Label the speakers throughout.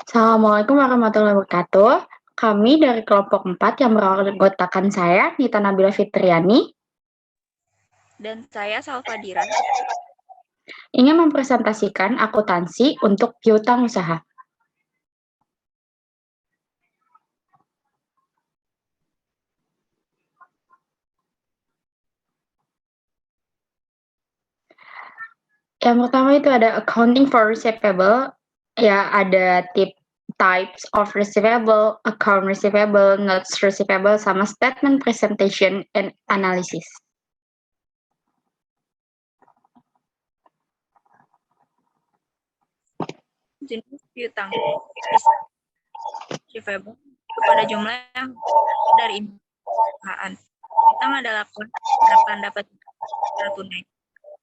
Speaker 1: Assalamualaikum warahmatullahi wabarakatuh. Kami dari kelompok 4 yang beranggotakan saya, Nita Nabila Fitriani,
Speaker 2: Dan saya Salvadira.
Speaker 1: ingin mempresentasikan akuntansi untuk piutang usaha. Yang pertama itu ada accounting for receivable, ya ada types of receivable, account receivable, notes receivable, sama statement presentation and analysis.
Speaker 2: Jenis piutang receivable kepada jumlah yang dari perusahaan. Piutang adalah pengharapan dapat secara tunai.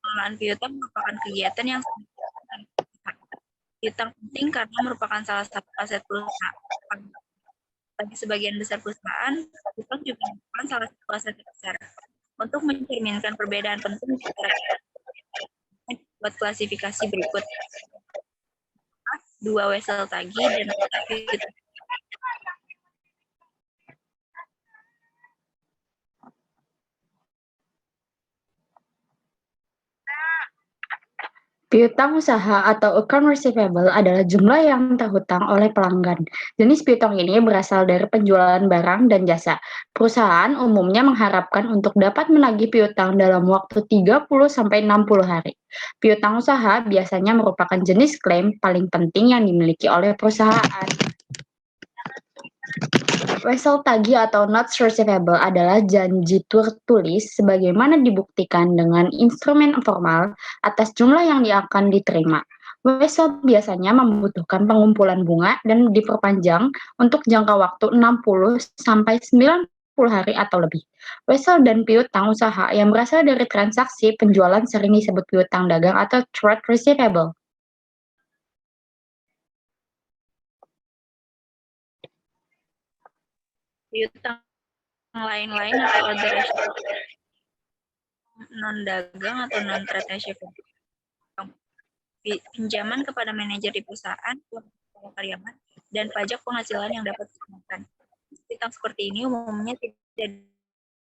Speaker 2: Pengelolaan piutang merupakan kegiatan yang piutang penting karena merupakan salah satu aset perusahaan. Bagi sebagian besar perusahaan, piutang juga merupakan salah satu aset besar. Untuk mencerminkan perbedaan penting antara buat klasifikasi berikut. 2 wesel tagih dan piutang.
Speaker 1: Piutang usaha atau account receivable adalah jumlah yang terhutang oleh pelanggan. Jenis piutang ini berasal dari penjualan barang dan jasa. Perusahaan umumnya mengharapkan untuk dapat menagih piutang dalam waktu 30-60 hari. Piutang usaha biasanya merupakan jenis klaim paling penting yang dimiliki oleh perusahaan. Wesel tagih atau notes receivable adalah janji tertulis sebagaimana dibuktikan dengan instrumen formal atas jumlah yang akan diterima. Wesel biasanya membutuhkan pengumpulan bunga dan diperpanjang untuk jangka waktu 60-90 hari atau lebih. Wesel dan piutang usaha yang berasal dari transaksi penjualan sering disebut piutang dagang atau trade receivable.
Speaker 2: Piutang lain-lain atau other non-dagang atau non-trade receivable. Pinjaman kepada manajer di perusahaan, karyawan, dan pajak penghasilan yang dapat dikenakan. Piutang seperti ini umumnya tidak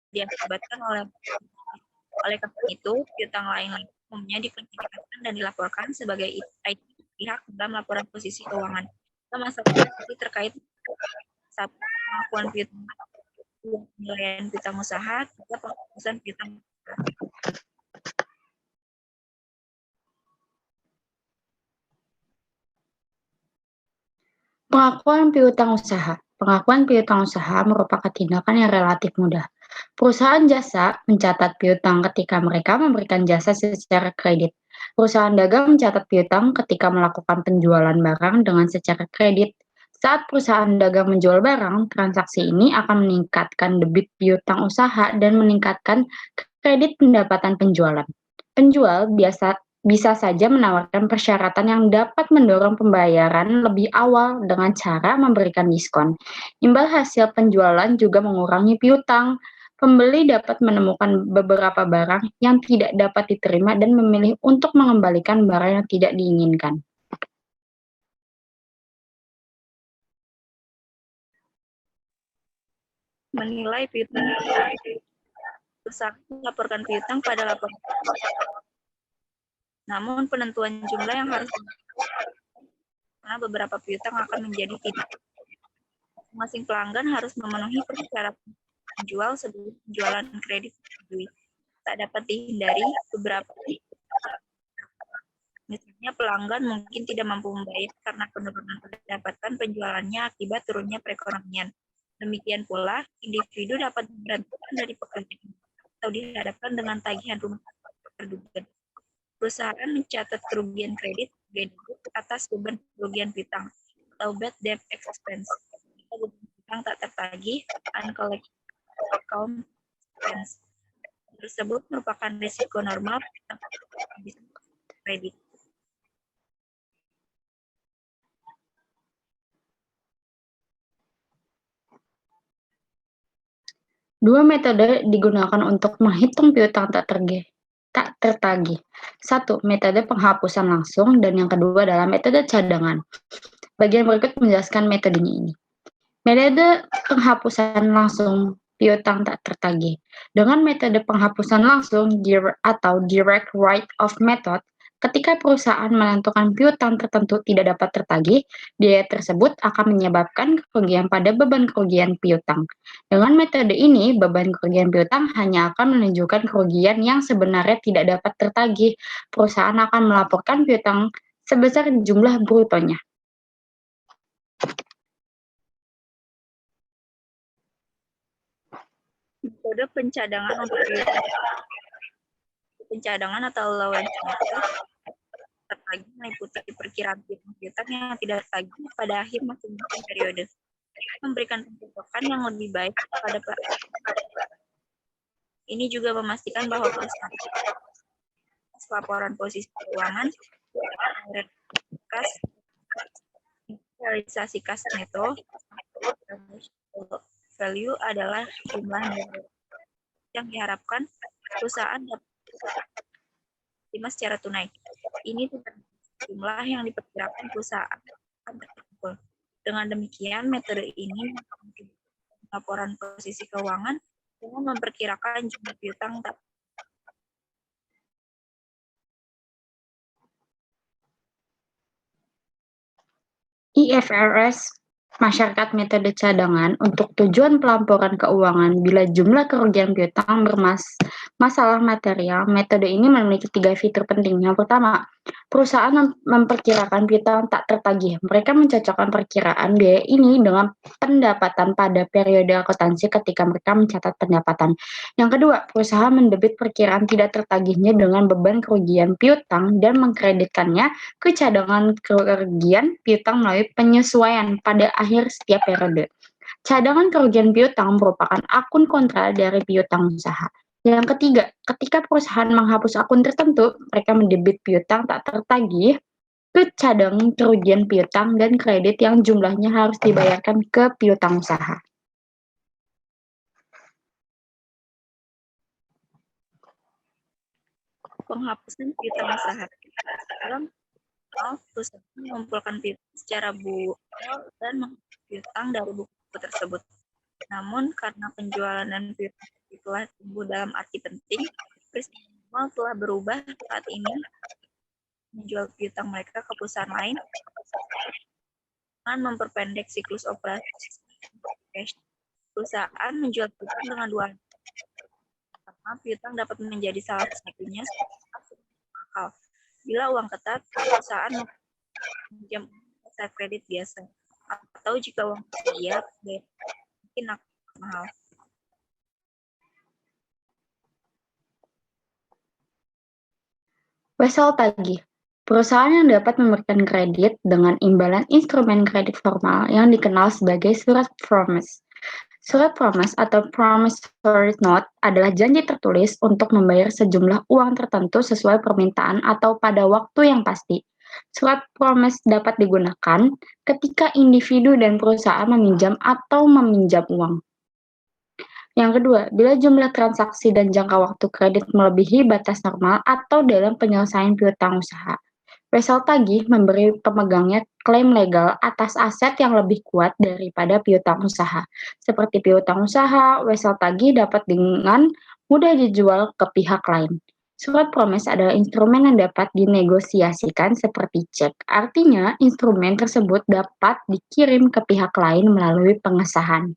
Speaker 2: diakibatkan oleh karena itu, piutang lain umumnya diklasifikasikan dan dilaporkan sebagai item pihak dalam laporan posisi keuangan. Masalah terkait satu pengakuan piutang, penilaian piutang usaha, juga penghapusan piutang.
Speaker 1: Pengakuan piutang usaha. Pengakuan piutang usaha merupakan tindakan yang relatif mudah. Perusahaan jasa mencatat piutang ketika mereka memberikan jasa secara kredit. Perusahaan dagang mencatat piutang ketika melakukan penjualan barang dengan secara kredit. Saat perusahaan dagang menjual barang, transaksi ini akan meningkatkan debit piutang usaha dan meningkatkan kredit pendapatan penjualan. Penjual bisa saja menawarkan persyaratan yang dapat mendorong pembayaran lebih awal dengan cara memberikan diskon. Imbal hasil penjualan juga mengurangi piutang. Pembeli dapat menemukan beberapa barang yang tidak dapat diterima dan memilih untuk mengembalikan barang yang tidak diinginkan.
Speaker 2: Menilai piutang. Perusahaan melaporkan piutang pada laporan. Namun penentuan jumlah yang harus karena beberapa piutang akan menjadi tidak. Masing pelanggan harus memenuhi persyaratan penjual sebelum penjualan kredit disetujui. Tak dapat dihindari beberapa. Misalnya pelanggan mungkin tidak mampu membayar karena penurunan pendapatan penjualannya akibat turunnya perekonomian. Demikian pula, individu dapat diberhentikan dari pekerjaan atau dihadapkan dengan tagihan rumah terduga. Perusahaan mencatat kerugian kredit atas beban kerugian piutang atau bad debt expense. Jika beban piutang tak tertagih, uncollected account expense tersebut merupakan risiko normal kredit.
Speaker 1: Dua metode digunakan untuk menghitung piutang tak tertagih. tak tertagih. 1. Metode penghapusan langsung, dan yang kedua adalah metode cadangan. Bagian berikut menjelaskan metodenya ini. Metode penghapusan langsung piutang tak tertagih. Dengan metode penghapusan langsung atau direct write-off method, ketika perusahaan menentukan piutang tertentu tidak dapat tertagih, biaya tersebut akan menyebabkan kerugian pada beban kerugian piutang. Dengan metode ini, beban kerugian piutang hanya akan menunjukkan kerugian yang sebenarnya tidak dapat tertagih. Perusahaan akan melaporkan piutang sebesar jumlah brutonya.
Speaker 2: Metode pencadangan untuk piutang. Pencadangan atau allowance method tertagih meliputi perkiraan piutang yang tidak tertagih pada akhir masing-masing periode. Memberikan pembentukan yang lebih baik pada ini juga memastikan bahwa perusahaan laporan posisi keuangan, kas, realisasi kas neto, value adalah jumlah nilai yang diharapkan perusahaan dapat terima secara tunai. Ini jumlah yang diperkirakan perusahaan akan terkumpul. Dengan demikian, metode ini laporan posisi keuangan dengan memperkirakan jumlah piutang
Speaker 1: IFRS masyarakat metode cadangan untuk tujuan pelaporan keuangan bila jumlah kerugian piutang bermasalah material. Metode ini memiliki 3 fitur penting. Yang pertama, perusahaan memperkirakan piutang tak tertagih. Mereka mencocokkan perkiraan biaya ini dengan pendapatan pada periode akuntansi ketika mereka mencatat pendapatan. Yang kedua, perusahaan mendebit perkiraan tidak tertagihnya dengan beban kerugian piutang dan mengkreditkannya ke cadangan kerugian piutang melalui penyesuaian pada akhir setiap periode. Cadangan kerugian piutang merupakan akun kontra dari piutang usaha. Yang ketiga, ketika perusahaan menghapus akun tertentu, mereka mendebit piutang tak tertagih ke cadangan kerugian piutang dan kredit yang jumlahnya harus dibayarkan ke piutang usaha.
Speaker 2: penghapusan piutang usaha. Dalam perusahaan mengumpulkan piutang secara buku dan menghapus piutang dari buku tersebut. Namun karena penjualan dan piutang telah tumbuh dalam arti penting, perusahaan telah berubah saat ini menjual piutang mereka ke perusahaan lain dengan memperpendek siklus operasi cash. Perusahaan menjual piutang dengan dua karena piutang dapat menjadi salah satunya akal. Bila uang ketat, perusahaan meminjam saat kredit biasa, atau jika uang tersedia, mungkin akan mahal.
Speaker 1: Wesel tagih. Perusahaan yang dapat memberikan kredit dengan imbalan instrumen kredit formal yang dikenal sebagai surat promise. Surat promise atau promissory note adalah janji tertulis untuk membayar sejumlah uang tertentu sesuai permintaan atau pada waktu yang pasti. Surat promise dapat digunakan ketika individu dan perusahaan meminjam atau meminjam uang. Yang kedua, bila jumlah transaksi dan jangka waktu kredit melebihi batas normal atau dalam penyelesaian piutang usaha. Wesel tagih memberi pemegangnya klaim legal atas aset yang lebih kuat daripada piutang usaha. Seperti piutang usaha, wesel tagih dapat dengan mudah dijual ke pihak lain. Surat promise adalah instrumen yang dapat dinegosiasikan seperti cek. Artinya, instrumen tersebut dapat dikirim ke pihak lain melalui pengesahan.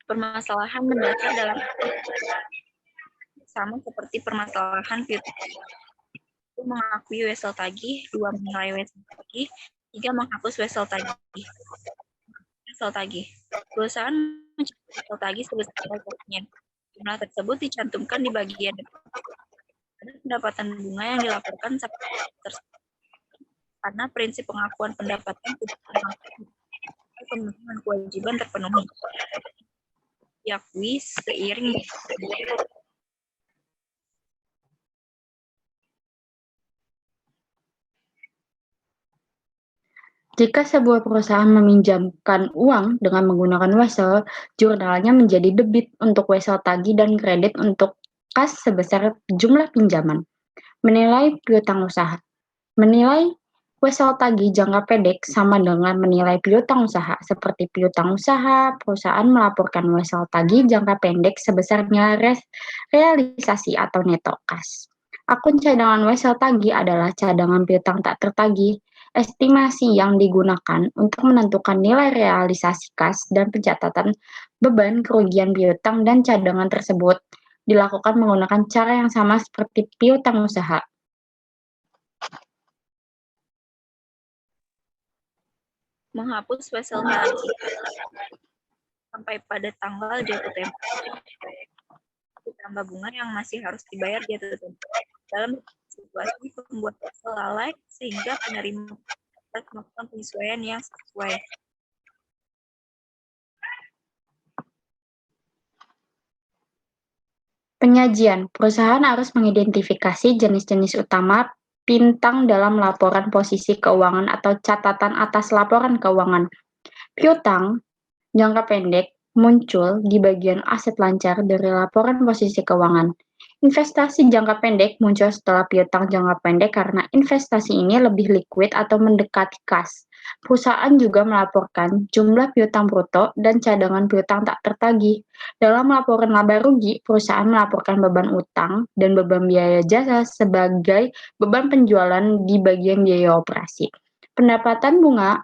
Speaker 2: Permasalahan mendasar dalam sama seperti permasalahan piutang. Satu, mengakui wesel tagih. 2, menilai wesel tagih. 3, menghapus wesel tagih. Wesel tagih. Perusahaan mencatat wesel tagih sebesar bagian. Jumlah tersebut dicantumkan di bagian depan. Ada pendapatan bunga yang dilaporkan tersebut. Karena prinsip pengakuan pendapatan tidak pemenuhan kewajiban terpenuhi. Diakui seiring
Speaker 1: Jika sebuah perusahaan meminjamkan uang dengan menggunakan wesel, jurnalnya menjadi debit untuk wesel tagih dan kredit untuk kas sebesar jumlah pinjaman. Menilai piutang usaha. Menilai wesel tagih jangka pendek sama dengan menilai piutang usaha. Seperti piutang usaha, perusahaan melaporkan wesel tagih jangka pendek sebesarnya realisasi atau neto kas. Akun cadangan wesel tagih adalah cadangan piutang tak tertagih, estimasi yang digunakan untuk menentukan nilai realisasi kas dan pencatatan beban kerugian piutang dan cadangan tersebut dilakukan menggunakan cara yang sama seperti piutang usaha.
Speaker 2: Menghapus wesel tagih sampai pada tanggal jatuh tempo, ditambah bunga yang masih harus dibayar jatuh tempo. Dalam situasi pembuat wesel lalai sehingga penerima harus melakukan penyesuaian yang sesuai.
Speaker 1: Penyajian. Perusahaan harus mengidentifikasi jenis-jenis utama piutang dalam laporan posisi keuangan atau catatan atas laporan keuangan. Piutang jangka pendek muncul di bagian aset lancar dari laporan posisi keuangan. Investasi jangka pendek muncul setelah piutang jangka pendek karena investasi ini lebih liquid atau mendekati kas. Perusahaan juga melaporkan jumlah piutang bruto dan cadangan piutang tak tertagih. Dalam laporan laba rugi, perusahaan melaporkan beban utang dan beban biaya jasa sebagai beban penjualan di bagian biaya operasi. Pendapatan bunga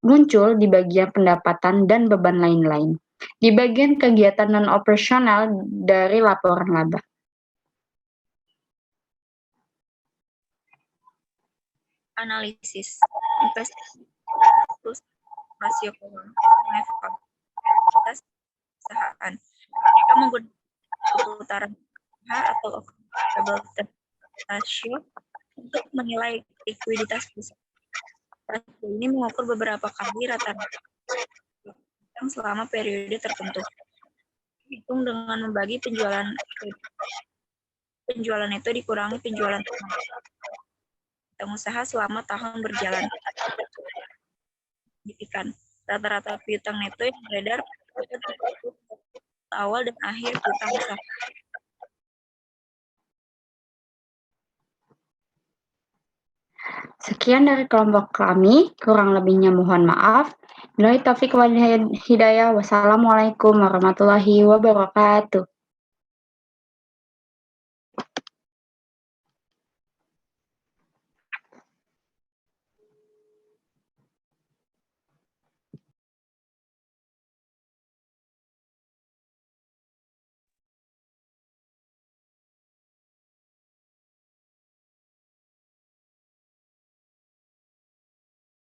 Speaker 1: muncul di bagian pendapatan dan beban lain-lain. Di bagian kegiatan non-operasional dari laporan laba.
Speaker 2: Analisis investasi terus rasio keuangan mengevaluasi perusahaan. Mereka menggunakan perputaran usaha atau accountable ratio untuk menilai likuiditas perusahaan. Rasio ini mengukur beberapa kali rata-rata yang selama periode tertentu. Dihitung dengan membagi penjualan itu dikurangi penjualan usaha selama tahun berjalan. Signifikan. Rata-rata piutang neto yang beredar pada awal dan akhir piutang usaha.
Speaker 1: Sekian dari kelompok kami, kurang lebihnya mohon maaf. Billahi taufiq wal hidayah. Wassalamualaikum warahmatullahi wabarakatuh.